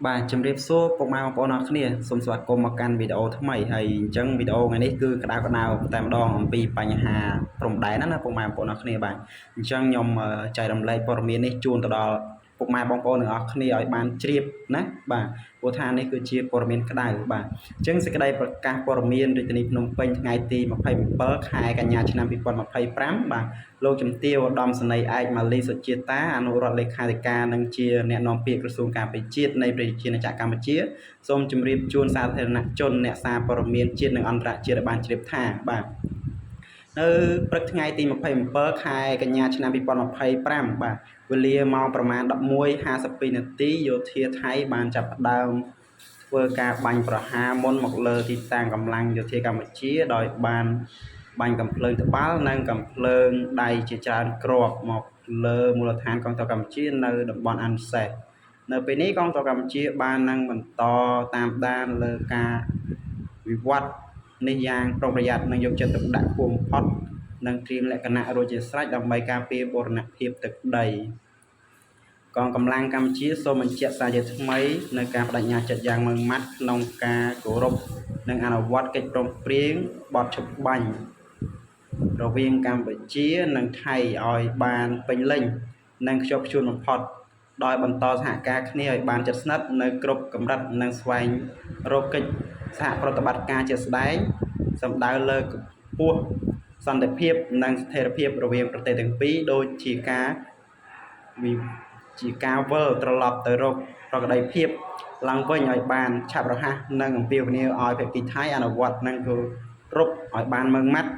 បាទជំរាបសួរពុកម៉ែបងប្អូនអរគ្នាសូមស្វាគមន៍មកកាន់វីដេអូថ្មីហើយអញ្ចឹងវីដេអូថ្ងៃនេះគឺក្តៅតែម្ដងអំពីបញ្ហាព្រំដែនណាពុកម៉ែបងប្អូនអរគ្នាបាទអញ្ចឹងខ្ញុំចែករំលែកព័ត៌មាននេះជូនទៅដល់ពុកម៉ែបងប្អូនទាំងអស់គ្នាឲ្យបានជ្រាបណាបាទព្រោះថានេះគឺជាព័ត៌មានក្តៅបាទអញ្ចឹងសេចក្តីប្រកាសព័ត៌មានរាជធានីភ្នំពេញថ្ងៃទី27ខែកញ្ញាឆ្នាំ2025បាទលោកជំទាវឧត្តមសេនីយ៍ឯកម៉ាលីសុជាតាអនុរដ្ឋលេខាធិការនិងជាអ្នកនាំពាក្យក្រសួងការពារជាតិនៃប្រជាណាចក្រកម្ពុជាសូមជម្រាបជូនសាធារណជនអ្នកសារព័ត៌មានជាតិនិងអន្តរជាតិបានជ្រាបថាបាទនៅព្រឹកថ្ងៃទី27ខែកញ្ញាឆ្នាំ2025បាទវេលាម៉ោងប្រមាណ 11:52 នាទីយោធាថៃបានចាប់ផ្ដើមធ្វើការបាញ់ប្រហារមុនមកលើទីតាំងកម្លាំងយោធាកម្ពុជាដោយបានបាញ់កាំភ្លើងត្បាល់និងកាំភ្លើងដៃជាច្រើនគ្រាប់មកលើមូលដ្ឋានកងទ័ពកម្ពុជានៅតំបន់អានសេសនៅពេលនេះកងទ័ពកម្ពុជាបាននឹងបន្តតាមដានលើការវិវត្តនេះយ៉ាងប្រុងប្រយ័ត្ននិងយកចិត្តទុកដាក់ខ្ពស់បំផុតនិងត្រៀមលក្ខណៈរួចជាស្រេចដើម្បីការពារបូរណភាពទឹកដីកងកម្លាំងកម្ពុជាសូមបញ្ជាក់សារជាថ្មីនៅការបដិញ្ញាចិត្តយ៉ាងម៉ឺងម៉ាត់ក្នុងការគោរពនិងអនុវត្តកិច្ចព្រមព្រៀងបទច្បាញ់រវាងកម្ពុជានិងថៃឲ្យបានពេញលេញនិងខ្ជាប់ខ្ជួនបំផុតដោយបន្តសហការគ្នាឲ្យបានជិតស្និទ្ធនៅគ្រប់កម្រិតនិងស្វែងរកកិច្ចសហប្រតិបត្តិការជាក់ស្ដែងសំដៅលើកម្ពស់សន្តិភាពនិងស្ថិរភាពរវាងប្រទេសទាំងពីរដូចជាការវិលត្រឡប់ទៅរកប្រក្រតីភាពឡើងវិញឲ្យបានឆាប់រហ័សនិងអំពាវនាវឲ្យភាគីថៃអនុវត្តនិងគោរពឲ្យបានម៉ឺងម៉ាត់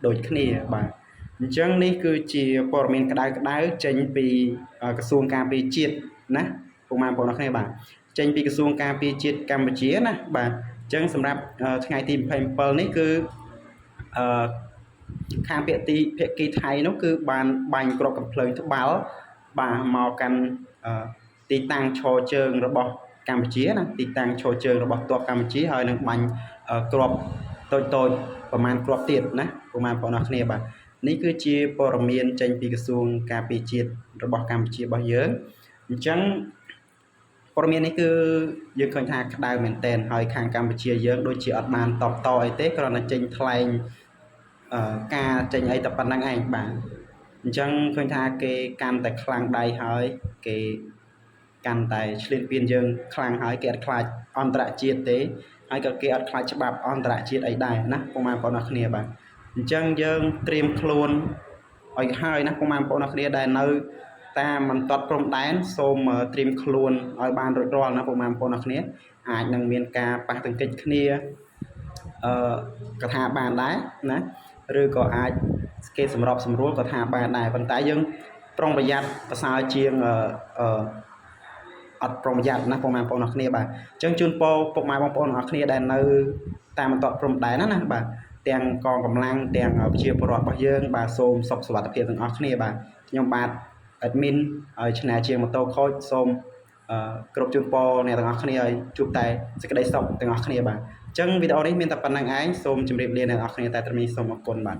ដូចគ្នាបាទអញ្ចឹងនេះគឺជាព័ត៌មានក្តៅចេញពីក្រសួងការពារជាតិណាពុកម៉ែបងប្អូនគ្នាបាទចេញពីក្រសួងការពារជាតិកម្ពុជាណាបាទអញ្ចឹងសម្រាប់ថ្ងៃទី27នេះគឺខាងភាគីថៃនោះគឺបានបាញ់គ្រាប់កាំភ្លើងត្បាល់បាទមកកាន់ទីតាំងឈរជើងរបស់កម្ពុជាណាទីតាំងឈរជើងរបស់ទ័ពកម្ពុជាហើយនឹងបាញ់គ្រាប់តូចប្រមាណគ្រាប់ទៀតណាពុកម៉ែបងប្អូនគ្នាបាទនេះគឺជាព័ត៌មានចេញពីក្រសួងការពារជាតិរបស់កម្ពុជារបស់យើងអញ្ចឹងព័ត៌មាននេះគឺយើងឃើញថាក្តៅមែនទែនហើយខាងកម្ពុជាយើងដូចជាអត់បានតបតអីទេគ្រាន់តែចេញថ្លែងការចេញអីតែប៉ុណ្្នឹងឯងបាទអញ្ចឹងឃើញថាគេកាន់តែខ្លាំងដៃហើយគេកាន់តែឆ្លៀនពៀនយើងខ្លាំងហើយគេអត់ខ្លាចអន្តរជាតិទេហើយក៏គេអត់ខ្លាចច្បាប់អន្តរជាតិអីដែរណាពុកម៉ែបងប្អូនគ្នាបាទអញ្ចឹងយើងត្រៀមខ្លួនឲ្យហើយណាពុកម៉ែបងប្អូនគ្នាដែលនៅតាមបន្ទាត់ព្រំដែនសូមត្រៀមខ្លួនឲ្យបានរួចរាល់ណាពុកម៉ែបងប្អូនគ្នាអាចនឹងមានការប៉ះទង្គិចគ្នាក៏ថាបានដែរណាឬក៏អាចគេសម្របសម្រួលក៏ថាបានដែរប៉ុន្តែយើងប្រុងប្រយ័ត្នប្រសើរជាងអត់ប្រុងប្រយ័ត្នណាពុកម៉ែបងប្អូនគ្នាបាទអញ្ចឹងជូនពរពុកម៉ែបងប្អូនគ្នាដែលនៅតាមបន្ទាត់ព្រំដែនណាបាទទាំងកងកម្លាំងទាំងប្រជាពលរដ្ឋរបស់យើងបាទសូមសុខសុវត្ថិភាពទាំងអស់គ្នាបាទខ្ញុំបាទ admin ឲ្យឆ្នើជាងម៉ូតូខូចសូមគ្រប់ជូនពរអ្នកទាំងអស់គ្នាឲ្យជួបតែសេចក្តីសុខទាំងអស់គ្នាបាទអញ្ចឹងវីដេអូនេះមានតែប៉ុណ្្នឹងឯងសូមជម្រាបលាអ្នកទាំងអស់គ្នាតែត្រឹមនេះសូមអរគុណបាទ